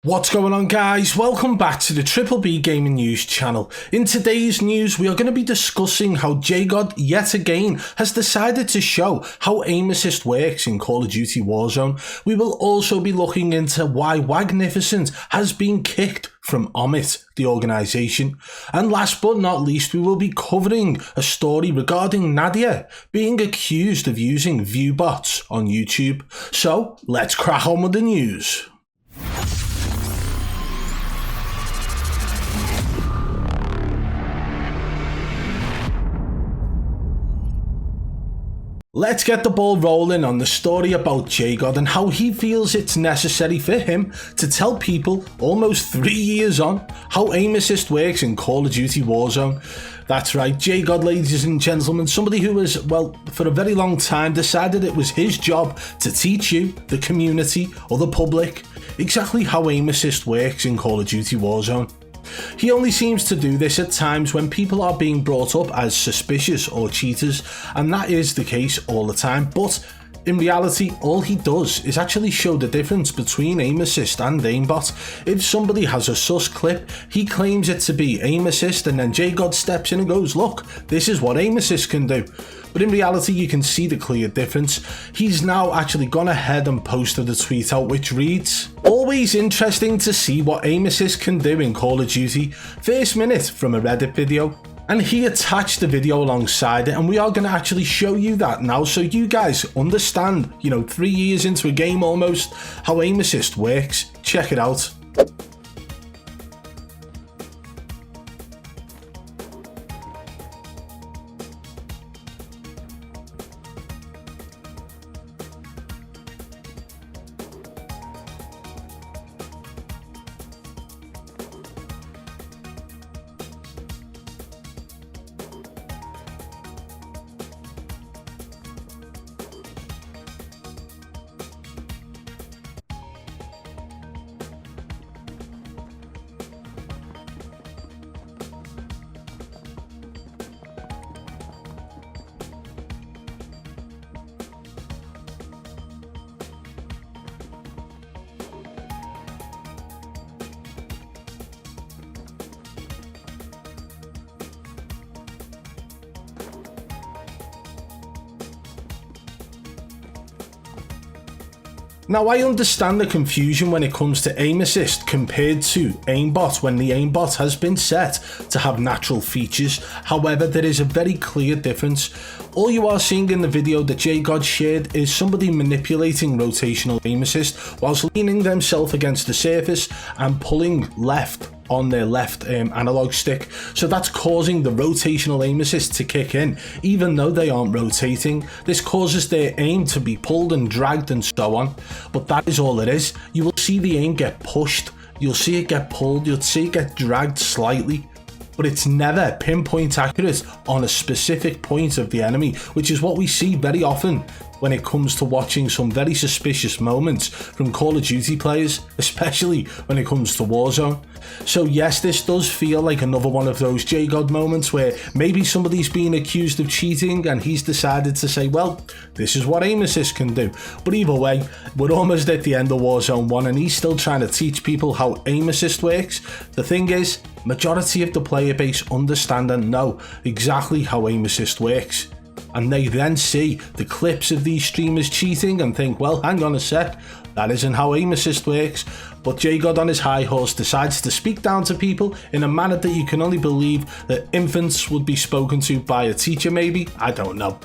What's going on, guys? Welcome back to the BBB Gaming News channel. In today's news, we are going to be discussing how JGOD yet again has decided to show how aim assist works in Call of Duty Warzone. We will also be looking into why Wagnificent has been kicked from OMiT, the organisation. And last but not least, we will be covering a story regarding Nadia being accused of using Viewbots on YouTube. So let's crack on with the news. Let's get the ball rolling on the story about JGOD and how he feels it's necessary for him to tell people almost 3 years on how aim assist works in Call of Duty Warzone. That's right, JGOD, ladies and gentlemen, somebody who has, well, for a very long time decided it was his job to teach you, the community or the public, exactly how aim assist works in Call of Duty Warzone. He only seems to do this at times when people are being brought up as suspicious or cheaters, and that is the case all the time, but in reality, all he does is actually show the difference between aim assist and aimbot. If somebody has a sus clip, he claims it to be aim assist, and then JGOD steps in and goes, look, this is what aim assist can do. But in reality, you can see the clear difference. He's now actually gone ahead and posted a tweet out which reads, "Always interesting to see what aim assist can do in Call of Duty. First minute from a Reddit video." And he attached the video alongside it, and we are going to actually show you that now so you guys understand, 3 years into a game almost, how aim assist works. Check it out. Now, I understand the confusion when it comes to aim assist compared to aimbot when the aimbot has been set to have natural features. However, there is a very clear difference. All you are seeing in the video that JGOD shared is somebody manipulating rotational aim assist whilst leaning themselves against the surface and pulling left on their left analog stick. So that's causing the rotational aim assist to kick in, even though they aren't rotating. This causes their aim to be pulled and dragged and so on. But that is all it is. You will see the aim get pushed, you'll see it get pulled, you'll see it get dragged slightly, but it's never pinpoint accurate on a specific point of the enemy, which is what we see very often when it comes to watching some very suspicious moments from Call of Duty players, especially when it comes to Warzone. So yes, this does feel like another one of those JGOD moments where maybe somebody's being accused of cheating and he's decided to say, well, this is what aim assist can do. But either way, we're almost at the end of Warzone 1 and he's still trying to teach people how aim assist works. The thing is, majority of the player base understand and know exactly how aim assist works. And they then see the clips of these streamers cheating and think, well, hang on a sec, that isn't how aim assist works. But JGOD on his high horse decides to speak down to people in a manner that you can only believe that infants would be spoken to by a teacher maybe, I don't know.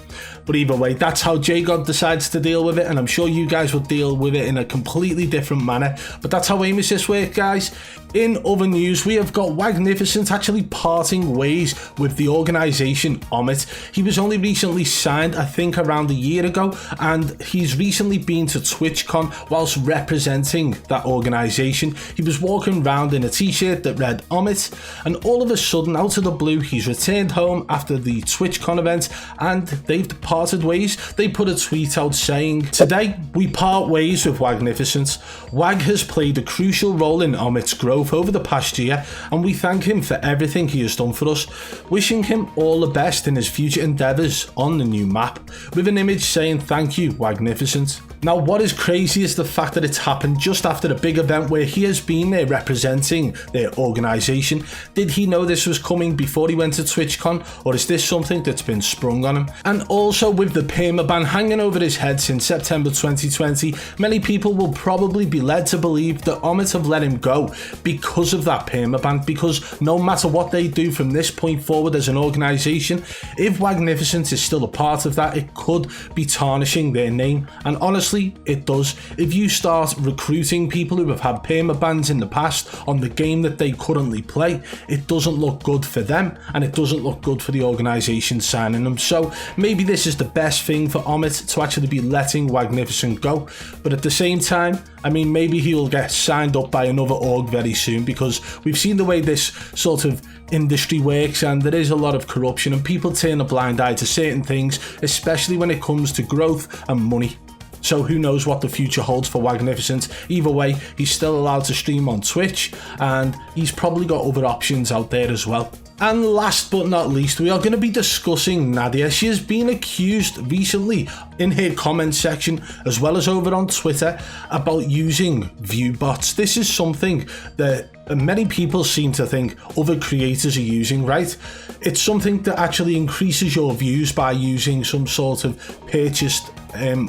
But either way, that's how JGOD decides to deal with it, and I'm sure you guys will deal with it in a completely different manner. But that's how aim assist works, guys. In other news, we have got Wagnificent actually parting ways with the organisation OMiT. He was only recently signed, I think around a year ago, and he's recently been to TwitchCon whilst representing that organisation. He was walking around in a t-shirt that read OMiT, and all of a sudden, out of the blue, he's returned home after the TwitchCon event, and they've parted ways. They put a tweet out saying, "Today, we part ways with Wagnificent. Wag has played a crucial role in OMiT's growth over the past year, and we thank him for everything he has done for us, wishing him all the best in his future endeavours on the new map," with an image saying, "Thank you, Wagnificent." Now, what is crazy is the fact that it's happened just after a big event event where he has been there representing their organisation. Did he know this was coming before he went to TwitchCon, or is this something that's been sprung on him? And also, with the permaban hanging over his head since September 2020, many people will probably be led to believe that OMiT have let him go because of that permaban, because no matter what they do from this point forward as an organisation, if Wagnificent is still a part of that, it could be tarnishing their name. And honestly, it does. If you start recruiting people who have had permabans in the past on the game that they currently play, it doesn't look good for them, and it doesn't look good for the organisation signing them. So maybe this is the best thing for OMiT, to actually be letting Wagnificent go. But at the same time, I mean, maybe he'll get signed up by another org very soon, because we've seen the way this sort of industry works, and there is a lot of corruption, and people turn a blind eye to certain things, especially when it comes to growth and money. So who knows what the future holds for Wagnificent. Either way, he's still allowed to stream on Twitch, and he's probably got other options out there as well. And last but not least, we are going to be discussing Nadia. She has been accused recently in her comment section, as well as over on Twitter, about using Viewbots. This is something that many people seem to think other creators are using, right? It's something that actually increases your views by using some sort of purchased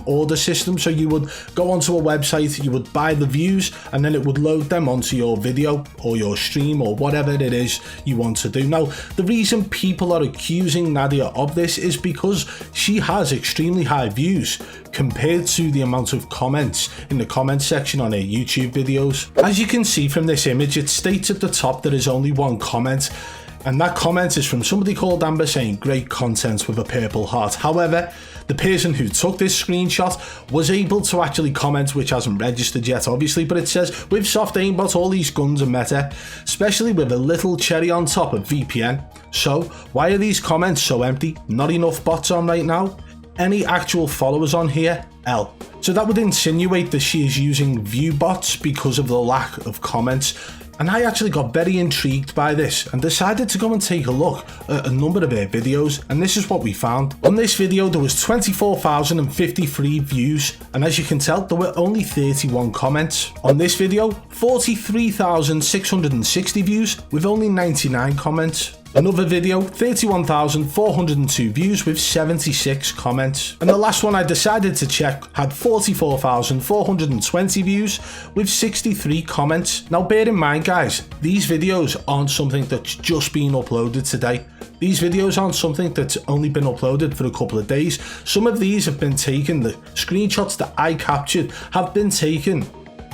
order system. So you would go onto a website, you would buy the views, and then it would load them onto your video or your stream or whatever it is you want to do. Now, the reason people are accusing Nadia of this is because she has extremely high views compared to the amount of comments in the comment section on her YouTube videos. As you can see from this image, it states at the top there is only one comment, and that comment is from somebody called Amber saying great content with a purple heart. However, the person who took this screenshot was able to actually comment, which hasn't registered yet obviously, but it says, with soft aimbot all these guns are meta, especially with a little cherry on top of VPN. So why are these comments so empty? Not enough bots on right now? Any actual followers on here? L. So that would insinuate that she is using Viewbots because of the lack of comments. And I actually got very intrigued by this and decided to go and take a look at a number of her videos, and this is what we found. On this video there was 24,053 views, and as you can tell there were only 31 comments. On this video, 43,660 views with only 99 comments. Another video, 31,402 views with 76 comments. And the last one I decided to check had 44,420 views with 63 comments. Now bear in mind guys, these videos aren't something that's just been uploaded today. These videos aren't something that's only been uploaded for a couple of days. Some of these have been taken, the screenshots that I captured have been taken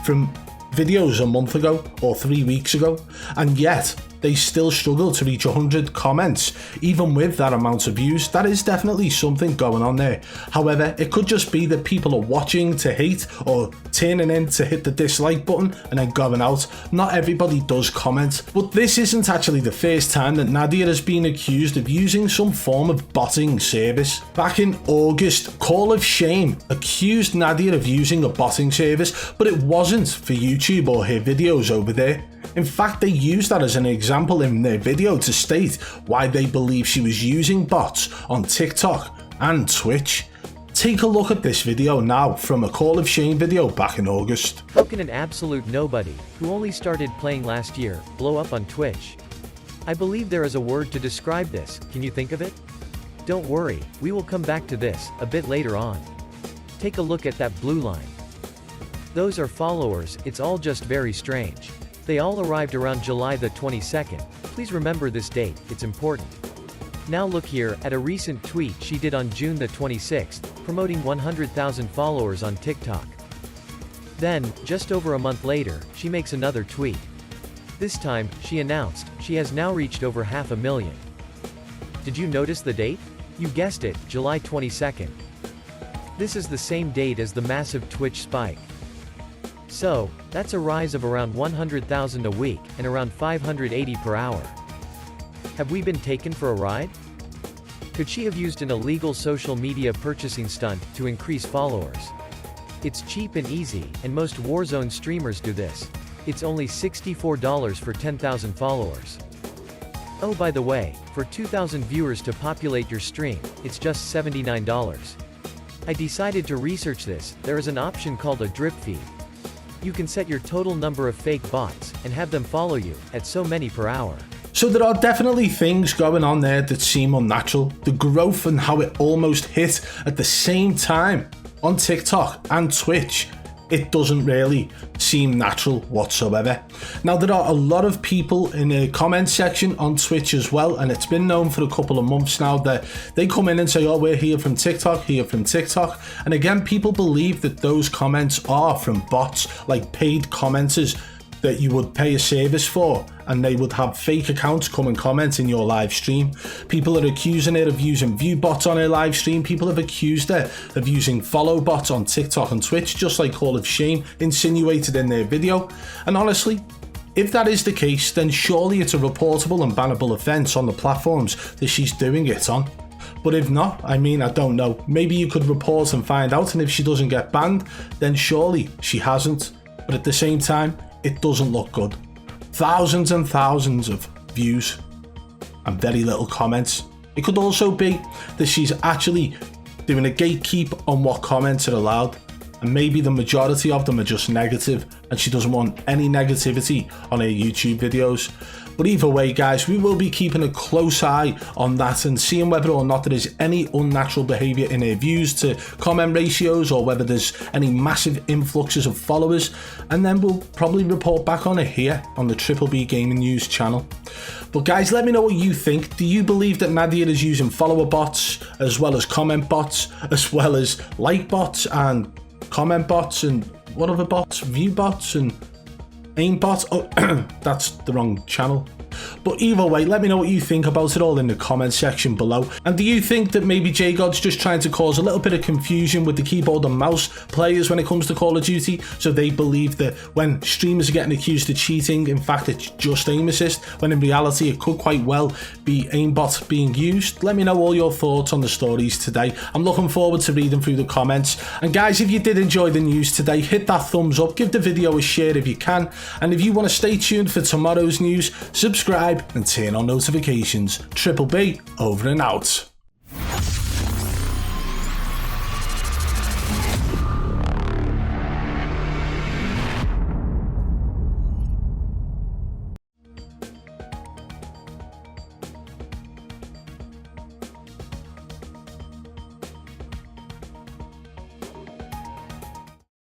from videos a month ago or 3 weeks ago, and yet they still struggle to reach 100 comments, even with that amount of views. That is definitely something going on there. However, it could just be that people are watching to hate or turning in to hit the dislike button and then going out. Not everybody does comment. But this isn't actually the first time that Nadia has been accused of using some form of botting service. Back in August, Call of Shame accused Nadia of using a botting service, but it wasn't for YouTube or her videos over there. In fact, they used that as an example in their video to state why they believe she was using bots on TikTok and Twitch. Take a look at this video now from a Call of Shame video back in August. How can an absolute nobody, who only started playing last year, blow up on Twitch? I believe there is a word to describe this. Can you think of it? Don't worry, we will come back to this a bit later on. Take a look at that blue line. Those are followers. It's all just very strange. They all arrived around July the 22nd. Please remember this date, it's important. Now look here at a recent tweet she did on June the 26th, promoting 100,000 followers on TikTok. Then, just over a month later, she makes another tweet. This time, she announced she has now reached over 500,000. Did you notice the date? You guessed it, July 22nd. This is the same date as the massive Twitch spike. So, that's a rise of around 100,000 a week, and around 580 per hour. Have we been taken for a ride? Could she have used an illegal social media purchasing stunt to increase followers? It's cheap and easy, and most Warzone streamers do this. It's only $64 for 10,000 followers. Oh, by the way, for 2,000 viewers to populate your stream, it's just $79. I decided to research this. There is an option called a drip feed. You can set your total number of fake bots, and have them follow you, at so many per hour. So there are definitely things going on there that seem unnatural. The growth and how it almost hit at the same time on TikTok and Twitch, it doesn't really seem natural whatsoever. Now, there are a lot of people in the comment section on Twitch as well, and it's been known for a couple of months now that they come in and say, oh, we're here from TikTok, and again, people believe that those comments are from bots, like paid commenters that you would pay a service for, and they would have fake accounts come and comment in your live stream. People are accusing her of using Viewbots on her live stream. People have accused her of using follow bots on TikTok and Twitch, just like Hall of Shame insinuated in their video. And honestly, if that is the case, then surely it's a reportable and bannable offence on the platforms that she's doing it on. But if not, I mean, I don't know. Maybe you could report and find out, and if she doesn't get banned, then surely she hasn't. But at the same time, it doesn't look good. Thousands and thousands of views and very little comments. It could also be that she's actually doing a gatekeep on what comments are allowed, and maybe the majority of them are just negative and she doesn't want any negativity on her YouTube videos. But either way, guys, we will be keeping a close eye on that and seeing whether or not there is any unnatural behaviour in her views to comment ratios, or whether there's any massive influxes of followers, and then we'll probably report back on it here on the BBB Gaming News channel. But guys, let me know what you think. Do you believe that Nadia is using follower bots, as well as comment bots, as well as like bots and comment bots, and what other bots? Viewbots and aimbot? Oh, that's the wrong channel. But either way, let me know what you think about it all in the comment section below. And do you think that maybe JGOD's just trying to cause a little bit of confusion with the keyboard and mouse players when it comes to Call of Duty, so they believe that when streamers are getting accused of cheating, in fact it's just aim assist, when in reality it could quite well be aimbot being used? Let me know all your thoughts on the stories today. I'm looking forward to reading through the comments. And guys, if you did enjoy the news today, hit that thumbs up, give the video a share if you can, and if you want to stay tuned for tomorrow's news, subscribe and turn on notifications. BBB over and out.